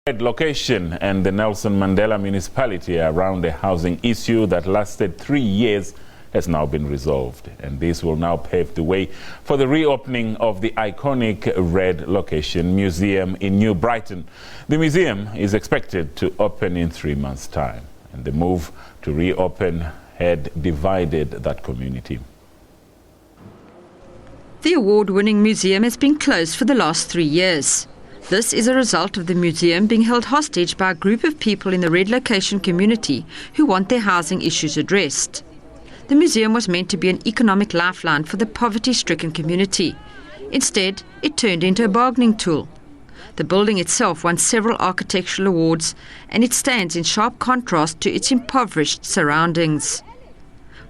Location and the Nelson Mandela municipality around a housing issue that lasted 3 years has now been resolved, and this will now pave the way for the reopening of the iconic Red Location Museum in New Brighton. The museum is expected to open in 3 months' time, and the move to reopen had divided that community. The award-winning museum has been closed for the last 3 years. This is a result of the museum being held hostage by a group of people in the Red Location community who want their housing issues addressed. The museum was meant to be an economic lifeline for the poverty-stricken community. Instead, it turned into a bargaining tool. The building itself won several architectural awards, and it stands in sharp contrast to its impoverished surroundings.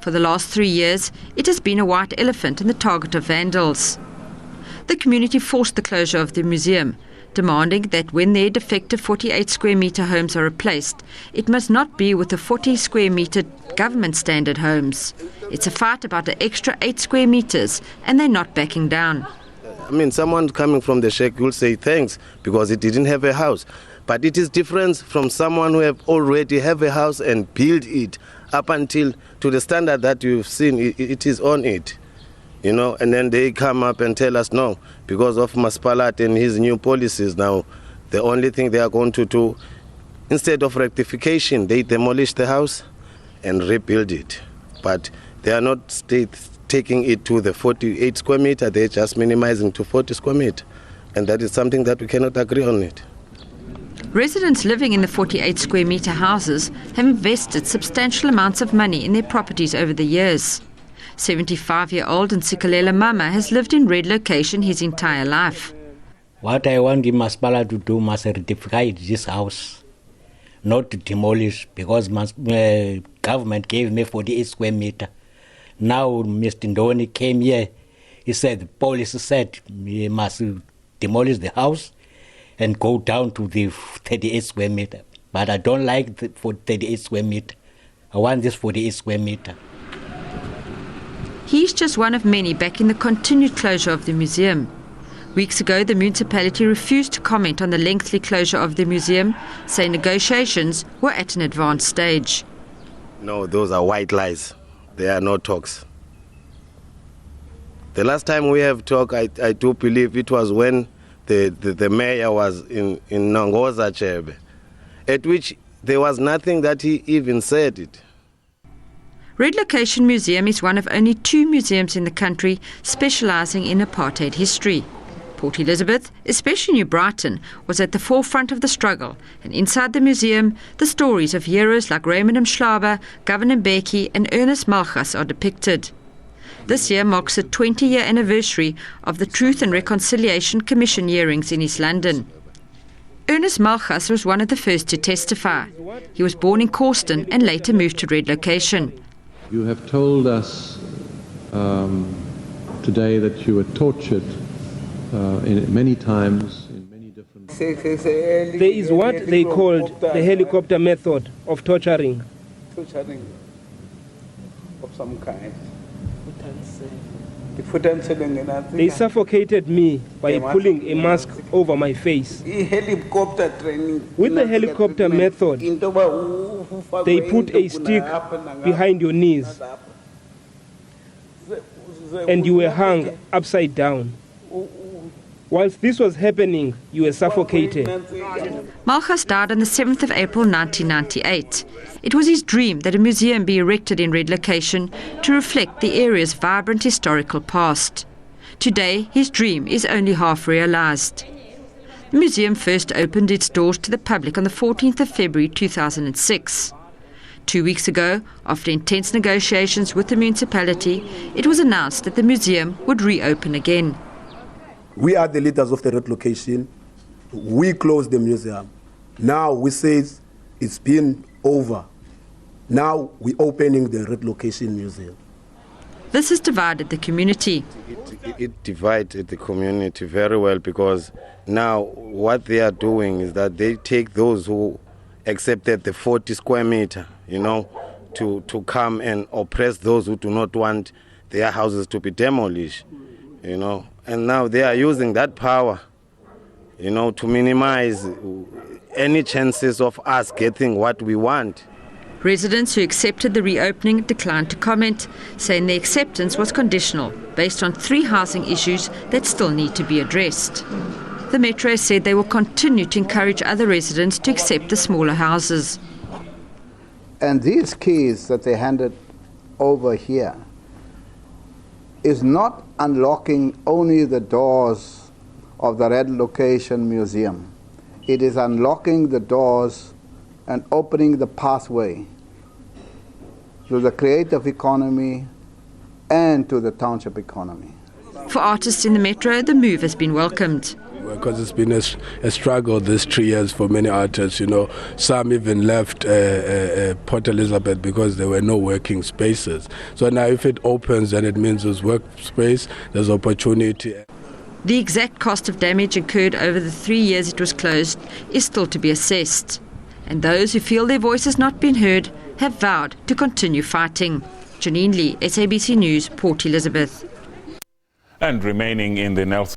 For the last 3 years, it has been a white elephant and the target of vandals. The community forced the closure of the museum, demanding that when their defective 48 square metre homes are replaced, it must not be with the 40 square metre government standard homes. It's a fight about the extra 8 square metres, and they're not backing down. I mean, someone coming from the Sheikh will say thanks because it didn't have a house. But it is different from someone who have already have a house and build it up until to the standard that you've seen it is on it. You know, and then they come up and tell us no, because of municipality and his new policies now, the only thing they are going to do, instead of rectification, they demolish the house and rebuild it. But they are not taking it to the 48 square meter, they're just minimizing to 40 square meter. And that is something that we cannot agree on it. Residents living in the 48 square metre houses have invested substantial amounts of money in their properties over the years. 75-year-old Nsikalela Mama has lived in Red Location his entire life. What I want the municipality to do must rectify this house, not to demolish, because government gave me 48 square meter. Now Mr. Ndoni came here, he said, the police said we must demolish the house and go down to the 38 square meter. But I don't like the 38 square meter. I want this 48 square meter. He's just one of many backing the continued closure of the museum. Weeks ago, the municipality refused to comment on the lengthy closure of the museum, saying negotiations were at an advanced stage. No, those are white lies. They are no talks. The last time we have talked, I do believe it was when the mayor was in Nangoza Chebe, at which there was nothing that he even said it. Red Location Museum is one of only 2 museums in the country specialising in apartheid history. Port Elizabeth, especially New Brighton, was at the forefront of the struggle, and inside the museum, the stories of heroes like Raymond Mhlaba, Governor Mbeki and Ernest Malchus are depicted. This year marks the 20-year anniversary of the Truth and Reconciliation Commission hearings in East London. Ernest Malchus was one of the first to testify. He was born in Causton and later moved to Red Location. You have told us today that you were tortured many times in many different... There is what they called the helicopter method of torturing. Torturing of some kind. They suffocated me by pulling a mask over my face. With the helicopter method, they put a stick behind your knees and you were hung upside down. Whilst this was happening, you were suffocated. Malchus died on the 7th of April 1998. It was his dream that a museum be erected in Red Location to reflect the area's vibrant historical past. Today, his dream is only half realised. The museum first opened its doors to the public on the 14th of February 2006. 2 weeks ago, after intense negotiations with the municipality, it was announced that the museum would reopen again. We are the leaders of the Red Location. We closed the museum. Now we say it's been over. Now we're opening the Red Location Museum. This has divided the community. It divided the community very well, because now what they are doing is that they take those who accepted the 40 square meter, you know, to come and oppress those who do not want their houses to be demolished, you know. And now they are using that power to minimize any chances of us getting what we want. Residents who accepted the reopening declined to comment, saying the acceptance was conditional based on 3 housing issues that still need to be addressed. The Metro said they will continue to encourage other residents to accept the smaller houses. And these keys that they handed over here is not unlocking only the doors of the Red Location Museum. It is unlocking the doors and opening the pathway to the creative economy and to the township economy. For artists in the Metro, the move has been welcomed. Because it's been a struggle these 3 years for many artists, Some even left Port Elizabeth because there were no working spaces. So now if it opens, then it means there's workspace, there's opportunity. The exact cost of damage incurred over the 3 years it was closed is still to be assessed. And those who feel their voice has not been heard have vowed to continue fighting. Janine Lee, SABC News, Port Elizabeth. And remaining in the Nelson